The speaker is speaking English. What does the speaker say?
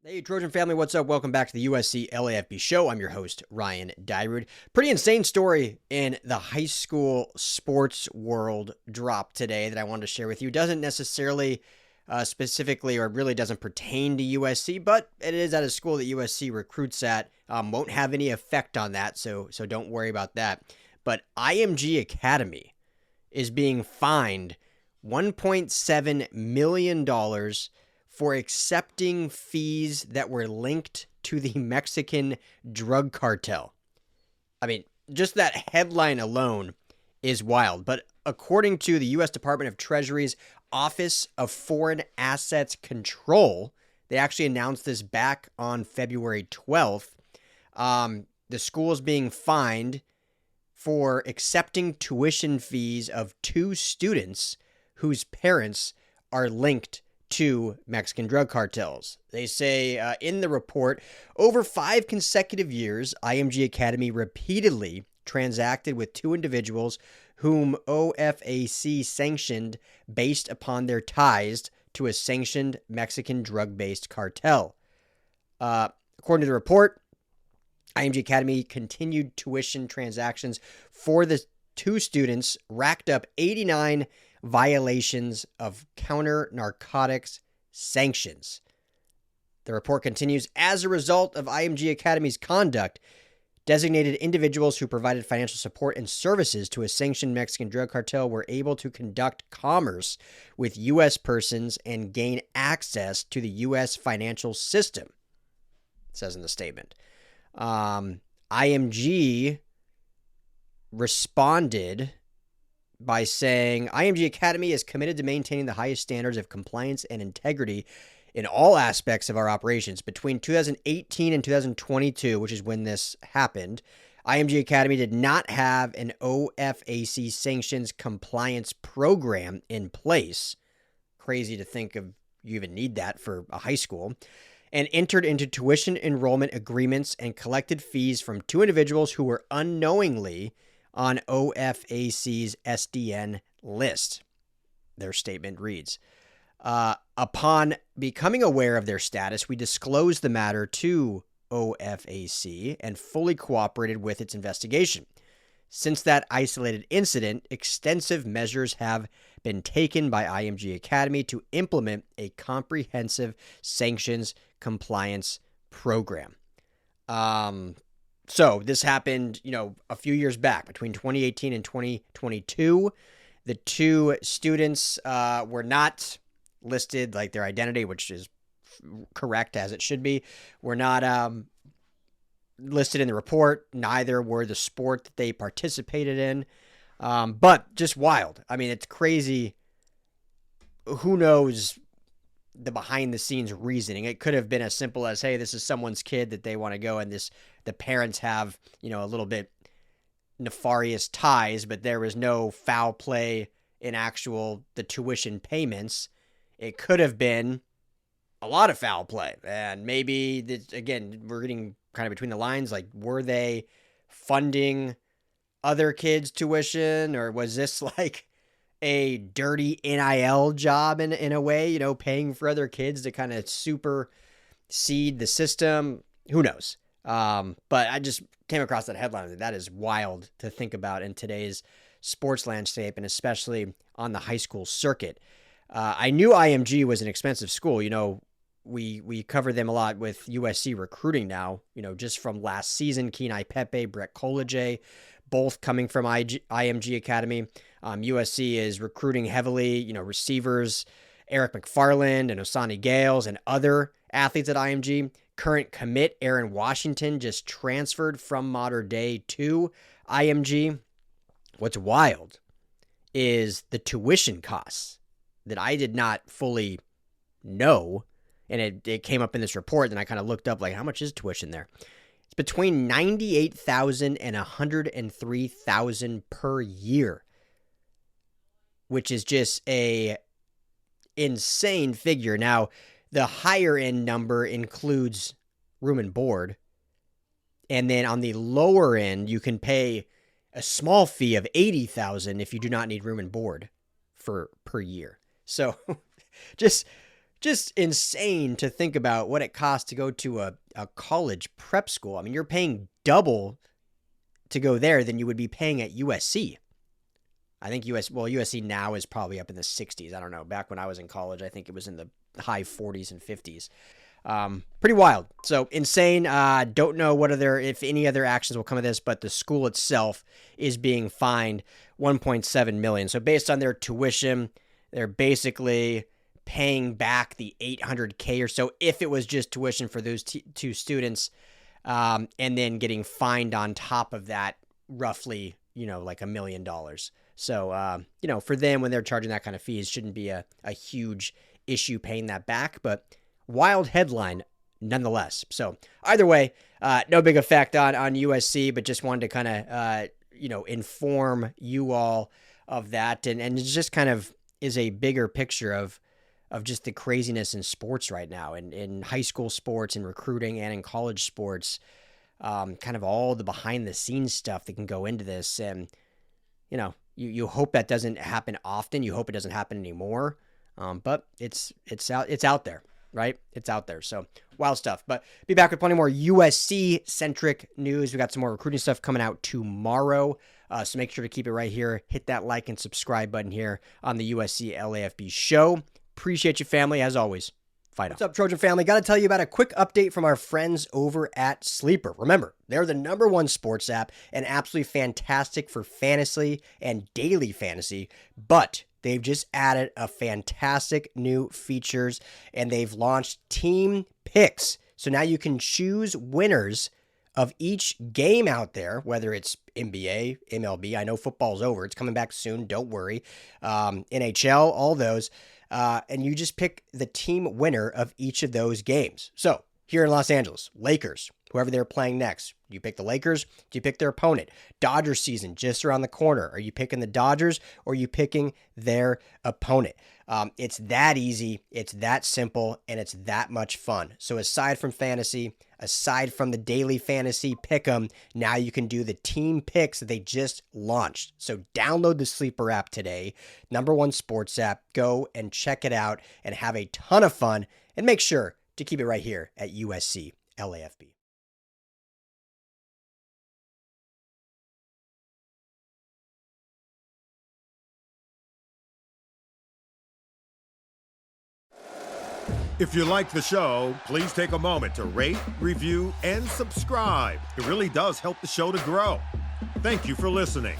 Hey, Trojan family, what's up? Welcome back to the USC LAFB show. I'm your host, Ryan Dyrud. Pretty insane story in the high school sports world drop today that I wanted to share with you. Doesn't necessarily specifically or really doesn't pertain to USC, but it is at a school that USC recruits at. Won't have any effect on that, so don't worry about that. But IMG Academy is being fined $1.7 million for accepting fees that were linked to the Mexican drug cartel. I mean, just that headline alone is wild. But according to the U.S. Department of Treasury's Office of Foreign Assets Control, they actually announced this back on February 12th. The school is being fined for accepting tuition fees of two students whose parents are linked to Mexican drug cartels. They say in the report, over 5 consecutive years, IMG Academy repeatedly transacted with two individuals whom OFAC sanctioned based upon their ties to a sanctioned Mexican drug-based cartel. According to the report, IMG Academy continued tuition transactions for the two students, racked up 89 violations of counter-narcotics sanctions. The report continues, as a result of IMG Academy's conduct, designated individuals who provided financial support and services to a sanctioned Mexican drug cartel were able to conduct commerce with U.S. persons and gain access to the U.S. financial system, it says in the statement. IMG responded by saying, IMG Academy is committed to maintaining the highest standards of compliance and integrity in all aspects of our operations. Between 2018 and 2022, which is when this happened, IMG Academy did not have an OFAC sanctions compliance program in place. Crazy to think of you even need that for a high school. And entered into tuition enrollment agreements and collected fees from two individuals who were unknowingly on OFAC's SDN list. Their statement reads, upon becoming aware of their status, we disclosed the matter to OFAC and fully cooperated with its investigation. Since that isolated incident, extensive measures have been taken by IMG Academy to implement a comprehensive sanctions compliance program. So this happened, a few years back between 2018 and 2022. The two students were not listed, like their identity, which is correct as it should be, were not listed in the report. Neither were the sport that they participated in. But just wild. I mean, it's crazy. Who knows the behind the scenes reasoning? It could have been as simple as, hey, this is someone's kid that they want to go, and the parents have, a little bit nefarious ties, but there was no foul play in the tuition payments. It could have been a lot of foul play. And maybe, again, we're getting kind of between the lines, like, were they funding other kids' tuition, or was this like a dirty NIL job in a way, paying for other kids to kind of supersede the system? Who knows? But I just came across that headline. That is wild to think about in today's sports landscape, and especially on the high school circuit. I knew IMG was an expensive school. We cover them a lot with USC recruiting now, just from last season. Kenai Pepe, Brett Collegier, both coming from IMG Academy. USC is recruiting heavily, receivers, Eric McFarland and Osani Gales and other athletes at IMG. Current commit Aaron Washington just transferred from Mater Dei to IMG. What's wild is the tuition costs that I did not fully know. And it came up in this report, and I kind of looked up, like, how much is tuition there? It's between $98,000 and $103,000 per year, which is just a insane figure. Now, the higher end number includes room and board. And then on the lower end, you can pay a small fee of $80,000 if you do not need room and board per year. So just just insane to think about what it costs to go to a college prep school. I mean, you're paying double to go there than you would be paying at USC. I think USC now is probably up in the 60s. I don't know. Back when I was in college, I think it was in the high 40s and 50s. Pretty wild. So insane. Don't know if any other actions will come of this, but the school itself is being fined $1.7 million. So based on their tuition, they're basically paying back the $800K or so if it was just tuition for those two students, and then getting fined on top of that roughly, like $1 million. So, for them, when they're charging that kind of fees, shouldn't be a huge issue paying that back, but wild headline nonetheless. So either way, no big effect on USC, but just wanted to kind of, inform you all of that. And it just kind of is a bigger picture of just the craziness in sports right now, and in high school sports and recruiting and in college sports, kind of all the behind the scenes stuff that can go into this. And, you hope that doesn't happen often. You hope it doesn't happen anymore. But it's out there, right? It's out there. So wild stuff, but be back with plenty more USC centric news. We got some more recruiting stuff coming out tomorrow. So make sure to keep it right here. Hit that like and subscribe button here on the USC LAFB show. Appreciate you, family, as always. Fight on. What's up, Trojan family? Got to tell you about a quick update from our friends over at Sleeper. Remember, they're the #1 sports app and absolutely fantastic for fantasy and daily fantasy, but they've just added a fantastic new features, and they've launched team picks. So now you can choose winners of each game out there, whether it's NBA, MLB. I know football's over. It's coming back soon. Don't worry. NHL, all those. And you just pick the team winner of each of those games. So here in Los Angeles, Lakers, whoever they're playing next. Do you pick the Lakers? Do you pick their opponent? Dodgers season just around the corner. Are you picking the Dodgers, or are you picking their opponent? It's that easy. It's that simple, and it's that much fun. So aside from fantasy, aside from the daily fantasy pick'em, now you can do the team picks that they just launched. So download the Sleeper app today, #1 sports app. Go and check it out and have a ton of fun, and make sure to keep it right here at USC LAFB. If you like the show, please take a moment to rate, review, and subscribe. It really does help the show to grow. Thank you for listening.